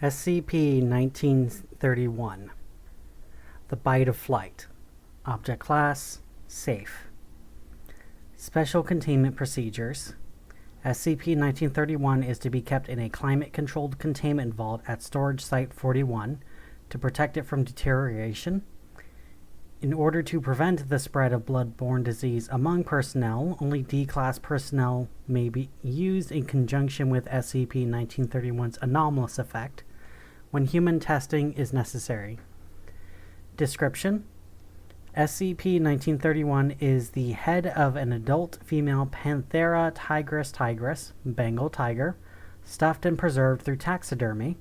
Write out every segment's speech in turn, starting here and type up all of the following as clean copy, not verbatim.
SCP-1931. The Bite of Flight. Object Class: Safe. Special Containment Procedures. SCP-1931 is to be kept in a climate-controlled containment vault at Storage Site 41 to protect it from deterioration. In order to prevent the spread of blood-borne disease among personnel, only D-Class personnel may be used in conjunction with SCP-1931's anomalous effect when human testing is necessary. Description: SCP-1931 is the head of an adult female Panthera tigris, Bengal tiger, stuffed and preserved through taxidermy.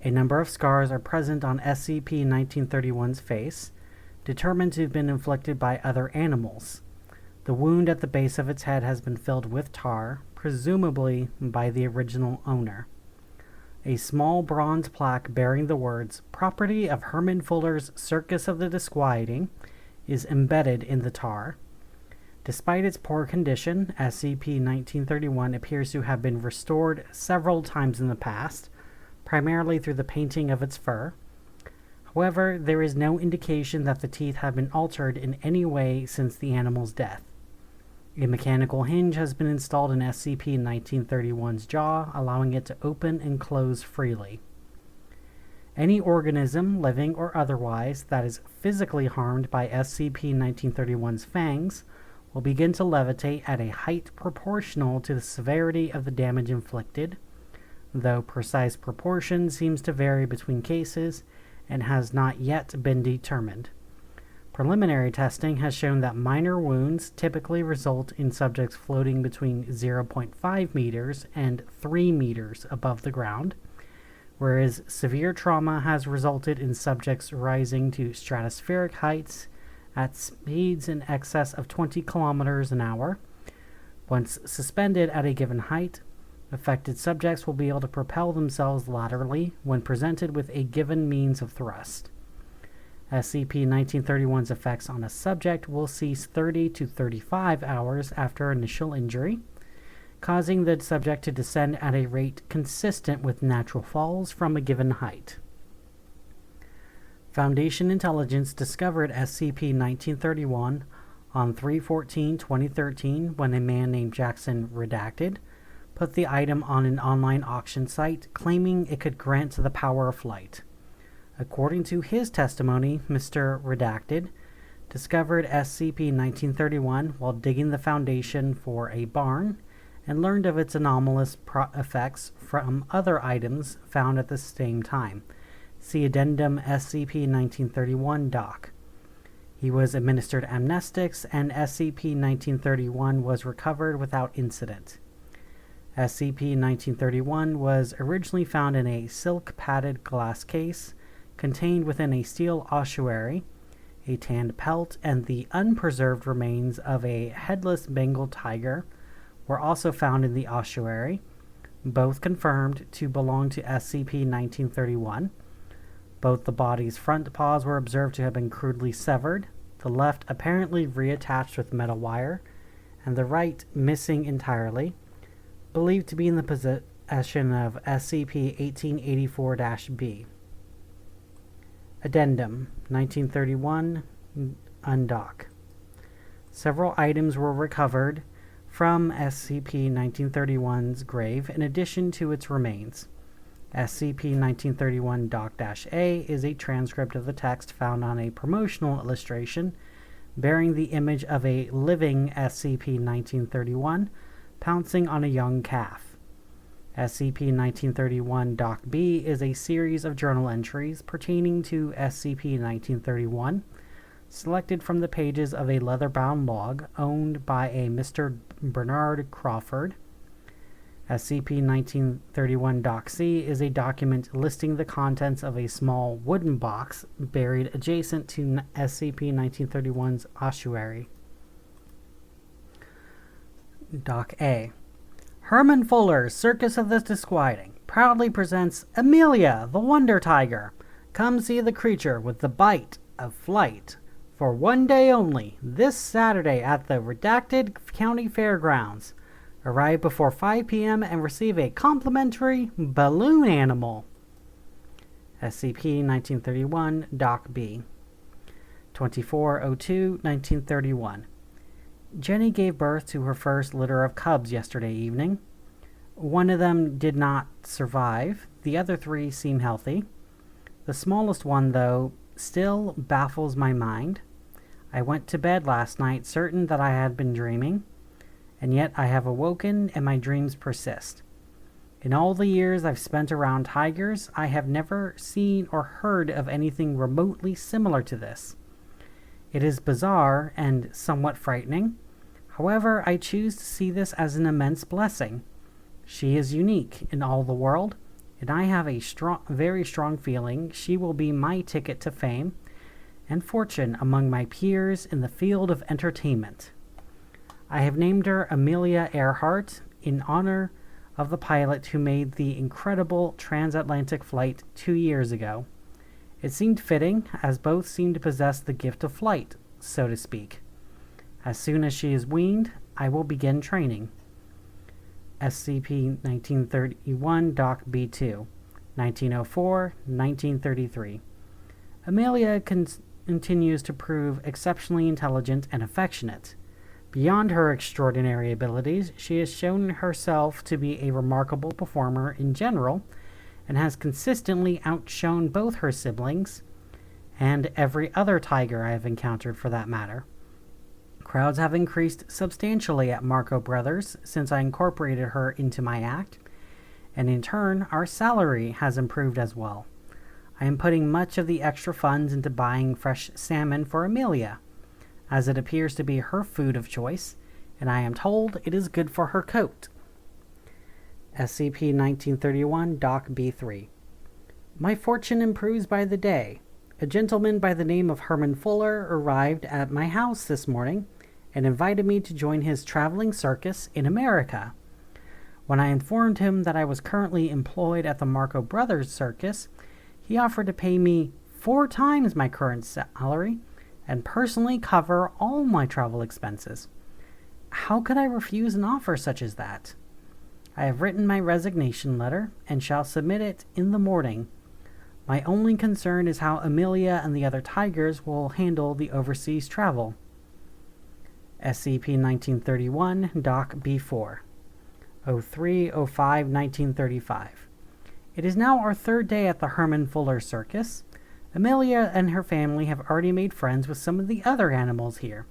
A number of scars are present on SCP-1931's face, determined to have been inflicted by other animals. The wound at the base of its head has been filled with tar, presumably by the original owner. A small bronze plaque bearing the words "Property of Herman Fuller's Circus of the Disquieting" is embedded in the tar. Despite its poor condition, SCP-1931 appears to have been restored several times in the past, primarily through the painting of its fur. However, there is no indication that the teeth have been altered in any way since the animal's death. A mechanical hinge has been installed in SCP-1931's jaw, allowing it to open and close freely. Any organism, living or otherwise, that is physically harmed by SCP-1931's fangs will begin to levitate at a height proportional to the severity of the damage inflicted, though precise proportion seems to vary between cases and has not yet been determined. Preliminary testing has shown that minor wounds typically result in subjects floating between 0.5 meters and 3 meters above the ground, whereas severe trauma has resulted in subjects rising to stratospheric heights at speeds in excess of 20 kilometers an hour. Once suspended at a given height, affected subjects will be able to propel themselves laterally when presented with a given means of thrust. SCP-1931's effects on a subject will cease 30 to 35 hours after initial injury, causing the subject to descend at a rate consistent with natural falls from a given height. Foundation Intelligence discovered SCP-1931 on 3/14/2013 when a man named Jackson Redacted put the item on an online auction site, claiming it could grant the power of flight. According to his testimony, Mr. Redacted discovered SCP-1931 while digging the foundation for a barn and learned of its anomalous effects from other items found at the same time. See Addendum SCP-1931 Doc. He was administered amnestics, and SCP-1931 was recovered without incident. SCP-1931 was originally found in a silk-padded glass case contained within a steel ossuary. A tanned pelt and the unpreserved remains of a headless Bengal tiger were also found in the ossuary, both confirmed to belong to SCP-1931. Both the body's front paws were observed to have been crudely severed, the left apparently reattached with metal wire, and the right missing entirely, believed to be in the possession of SCP-1884-B. Addendum 1931 Undoc. Several items were recovered from SCP-1931's grave in addition to its remains. SCP-1931 Doc-A is a transcript of the text found on a promotional illustration bearing the image of a living SCP-1931 pouncing on a young calf. SCP-1931 Doc-B is a series of journal entries pertaining to SCP-1931, selected from the pages of a leather-bound log owned by a Mr. Bernard Crawford. SCP-1931 Doc-C is a document listing the contents of a small wooden box buried adjacent to SCP-1931's ossuary. Doc-A. Herman Fuller's Circus of the Disquieting proudly presents Amelia, the Wonder Tiger. Come see the creature with the bite of flight for one day only, this Saturday at the Redacted County Fairgrounds. Arrive before 5 p.m. and receive a complimentary balloon animal. SCP-1931 Doc B. 2402-1931. Jenny gave birth to her first litter of cubs yesterday evening. One of them did not survive. The other three seem healthy. The smallest one, though, still baffles my mind. I went to bed last night certain that I had been dreaming, and yet I have awoken and my dreams persist. In all the years I've spent around tigers, I have never seen or heard of anything remotely similar to this. It is bizarre and somewhat frightening. However, I choose to see this as an immense blessing. She is unique in all the world, and I have a very strong feeling she will be my ticket to fame and fortune among my peers in the field of entertainment. I have named her Amelia Earhart in honor of the pilot who made the incredible transatlantic flight 2 years ago. It seemed fitting, as both seem to possess the gift of flight, so to speak. As soon as she is weaned, I will begin training. SCP-1931 Doc B2, 1904-1933. Amelia continues to prove exceptionally intelligent and affectionate. Beyond her extraordinary abilities, she has shown herself to be a remarkable performer in general, and has consistently outshone both her siblings and every other tiger I have encountered for that matter. Crowds have increased substantially at Marco Brothers since I incorporated her into my act, and in turn, our salary has improved as well. I am putting much of the extra funds into buying fresh salmon for Amelia, as it appears to be her food of choice, and I am told it is good for her coat. SCP-1931 Doc B3. My fortune improves by the day. A gentleman by the name of Herman Fuller arrived at my house this morning and invited me to join his traveling circus in America. When I informed him that I was currently employed at the Marco Brothers Circus, he offered to pay me 4 times my current salary and personally cover all my travel expenses. How could I refuse an offer such as that? I have written my resignation letter and shall submit it in the morning. My only concern is how Amelia and the other tigers will handle the overseas travel. SCP-1931 Doc B4, 03-05-1935. It is now our 3rd day at the Herman Fuller Circus. Amelia and her family have already made friends with some of the other animals here.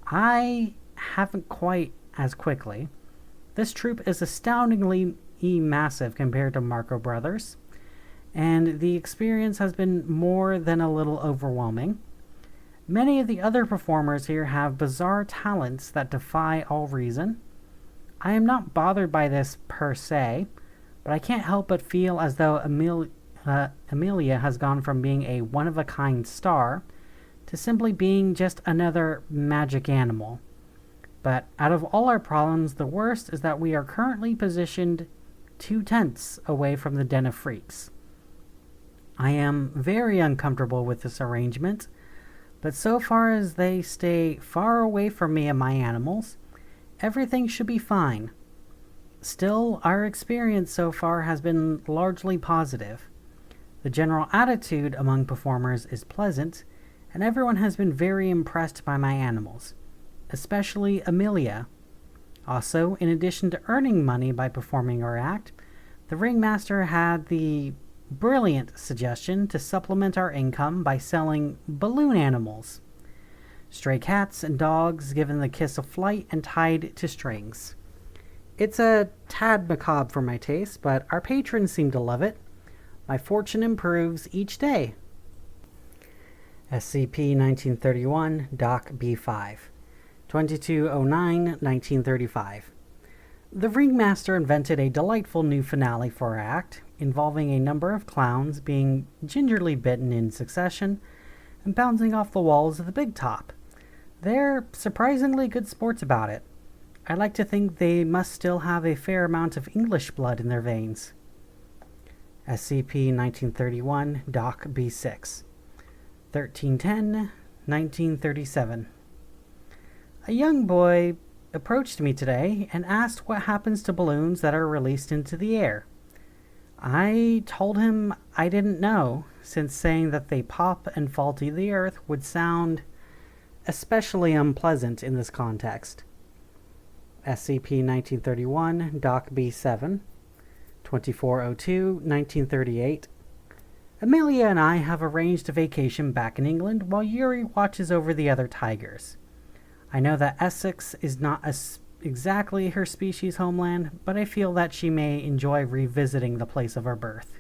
I haven't quite as quickly. This troupe is astoundingly massive compared to Marco Brothers, and the experience has been more than a little overwhelming. Many of the other performers here have bizarre talents that defy all reason. I am not bothered by this per se, but I can't help but feel as though Amelia has gone from being a one-of-a-kind star to simply being just another magic animal. But out of all our problems, the worst is that we are currently positioned 2 tents away from the Den of Freaks. I am very uncomfortable with this arrangement, but so far as they stay far away from me and my animals, everything should be fine. Still, our experience so far has been largely positive. The general attitude among performers is pleasant, and everyone has been very impressed by my animals, especially Amelia. Also, in addition to earning money by performing our act, the ringmaster had the brilliant suggestion to supplement our income by selling balloon animals. Stray cats and dogs given the kiss of flight and tied to strings. It's a tad macabre for my taste, but our patrons seem to love it. My fortune improves each day. SCP-1931 Doc B5, 2209-1935. The ringmaster invented a delightful new finale for our act, involving a number of clowns being gingerly bitten in succession and bouncing off the walls of the big top. They're surprisingly good sports about it. I like to think they must still have a fair amount of English blood in their veins. SCP-1931 Doc B6, 1310-1937. A young boy approached me today and asked what happens to balloons that are released into the air. I told him I didn't know, since saying that they pop and fall to the earth would sound especially unpleasant in this context. SCP-1931, Doc B7, 2402-1938. Amelia and I have arranged a vacation back in England while Yuri watches over the other tigers. I know that Essex is not exactly her species' homeland, but I feel that she may enjoy revisiting the place of her birth.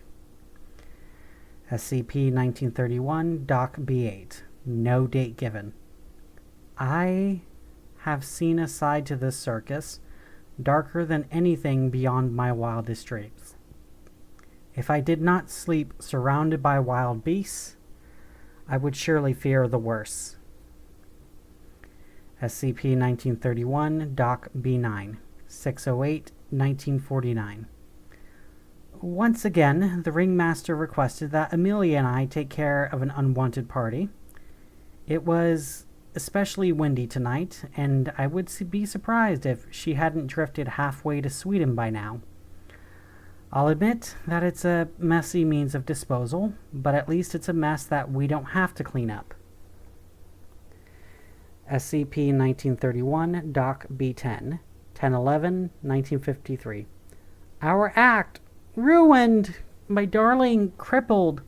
SCP-1931, Doc B8. No date given. I have seen a side to this circus darker than anything beyond my wildest dreams. If I did not sleep surrounded by wild beasts, I would surely fear the worst. SCP-1931, Doc B9, 608-1949. Once again, the ringmaster requested that Amelia and I take care of an unwanted party. It was especially windy tonight, and I would be surprised if she hadn't drifted halfway to Sweden by now. I'll admit that it's a messy means of disposal, but at least it's a mess that we don't have to clean up. SCP-1931, Doc B10, 10/11/1953. Our act! Ruined! My darling crippled!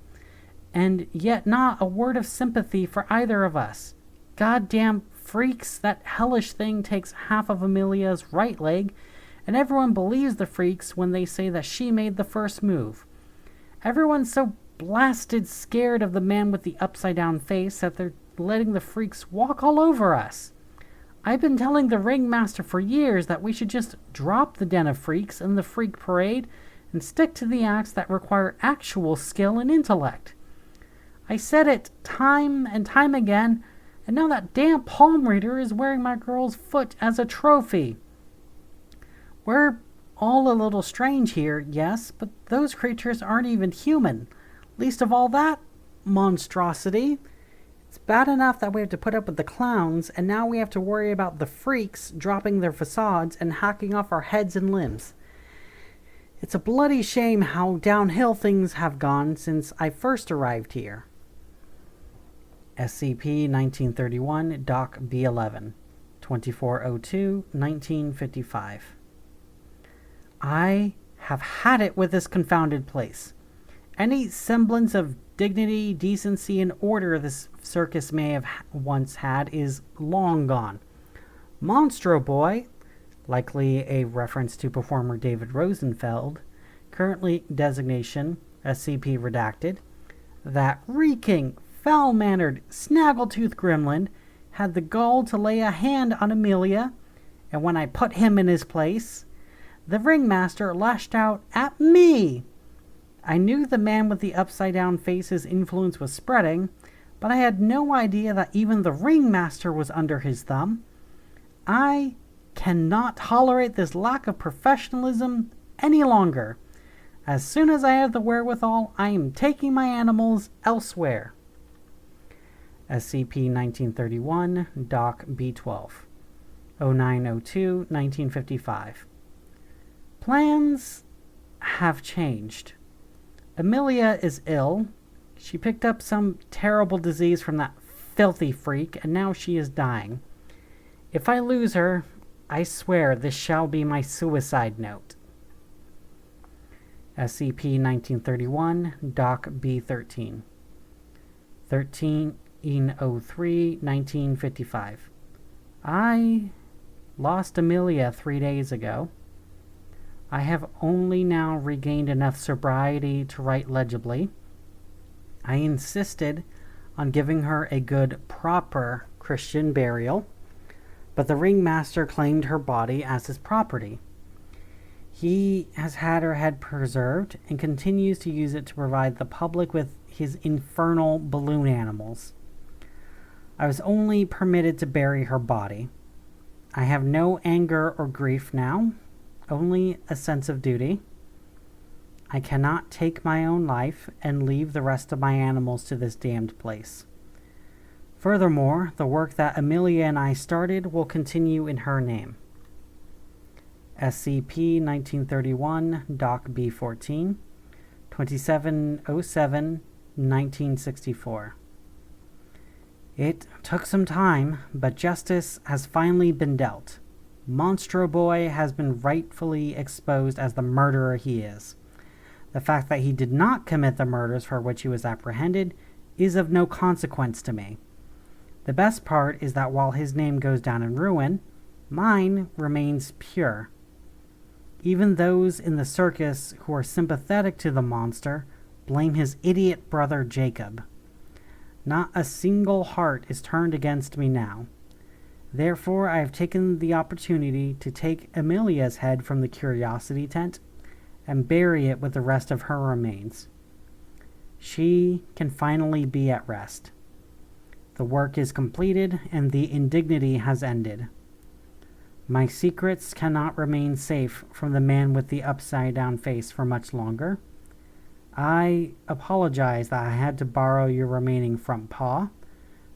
And yet not a word of sympathy for either of us. Goddamn freaks, that hellish thing takes half of Amelia's right leg, and everyone believes the freaks when they say that she made the first move. Everyone's so blasted scared of the man with the upside-down face that they're letting the freaks walk all over us. I've been telling the ringmaster for years that we should just drop the den of freaks and the freak parade and stick to the acts that require actual skill and intellect. I said it time and time again, and now that damn palm reader is wearing my girl's foot as a trophy. We're all a little strange here, yes, but those creatures aren't even human. Least of all that monstrosity. It's bad enough that we have to put up with the clowns, and now we have to worry about the freaks dropping their facades and hacking off our heads and limbs. It's a bloody shame how downhill things have gone since I first arrived here. SCP-1931, Doc B11, 2402-1955. I have had it with this confounded place. Any semblance of dignity, decency, and order this circus may have once had is long gone. Monstro Boy, likely a reference to performer David Rosenfeld, currently designation SCP redacted, that reeking, foul-mannered, snaggletooth gremlin had the gall to lay a hand on Amelia, and when I put him in his place, the ringmaster lashed out at me. I knew the man with the upside-down face's influence was spreading, but I had no idea that even the ringmaster was under his thumb. I cannot tolerate this lack of professionalism any longer. As soon as I have the wherewithal, I am taking my animals elsewhere. SCP-1931, Doc B12, 0902-1955. Plans have changed. Amelia is ill. She picked up some terrible disease from that filthy freak, and now she is dying. If I lose her, I swear this shall be my suicide note. SCP-1931, Doc B13, 13/03/1955. I lost Amelia 3 days ago. I have only now regained enough sobriety to write legibly. I insisted on giving her a good, proper Christian burial, but the ringmaster claimed her body as his property. He has had her head preserved and continues to use it to provide the public with his infernal balloon animals. I was only permitted to bury her body. I have no anger or grief now, only a sense of duty. I cannot take my own life and leave the rest of my animals to this damned place. Furthermore, the work that Amelia and I started will continue in her name. SCP-1931, Doc B14, 2707, 1964. It took some time, but justice has finally been dealt. Monstro Boy has been rightfully exposed as the murderer he is. The fact that he did not commit the murders for which he was apprehended is of no consequence to me. The best part is that while his name goes down in ruin, mine remains pure. Even those in the circus who are sympathetic to the monster blame his idiot brother Jacob. Not a single heart is turned against me now. Therefore, I have taken the opportunity to take Amelia's head from the curiosity tent and bury it with the rest of her remains. She can finally be at rest. The work is completed and the indignity has ended. My secrets cannot remain safe from the man with the upside-down face for much longer. I apologize that I had to borrow your remaining front paw,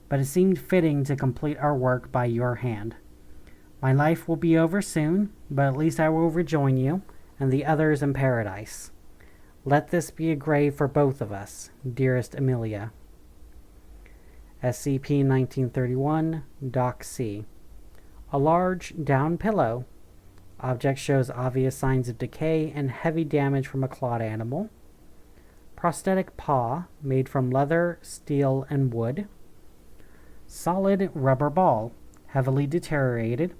but it seemed fitting to complete our work by your hand. My life will be over soon, but at least I will rejoin you and the others in paradise. Let this be a grave for both of us, dearest Amelia. SCP-1931, Doc C. A large down pillow. Object shows obvious signs of decay and heavy damage from a clawed animal. Prosthetic paw made from leather, steel, and wood. Solid rubber ball, heavily deteriorated,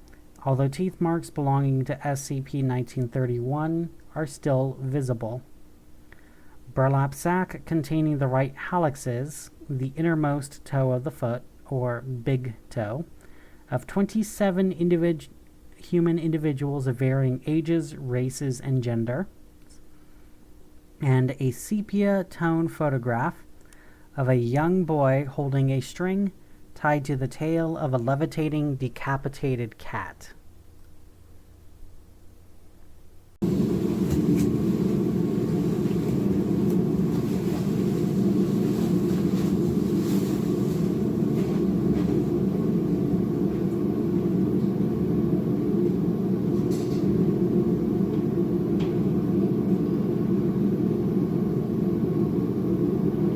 although teeth marks belonging to SCP-1931 are still visible. Burlap sack containing the right hallexes, the innermost toe of the foot, or big toe, of 27 human individuals of varying ages, races, and gender, and a sepia tone photograph of a young boy holding a string tied to the tail of a levitating, decapitated cat.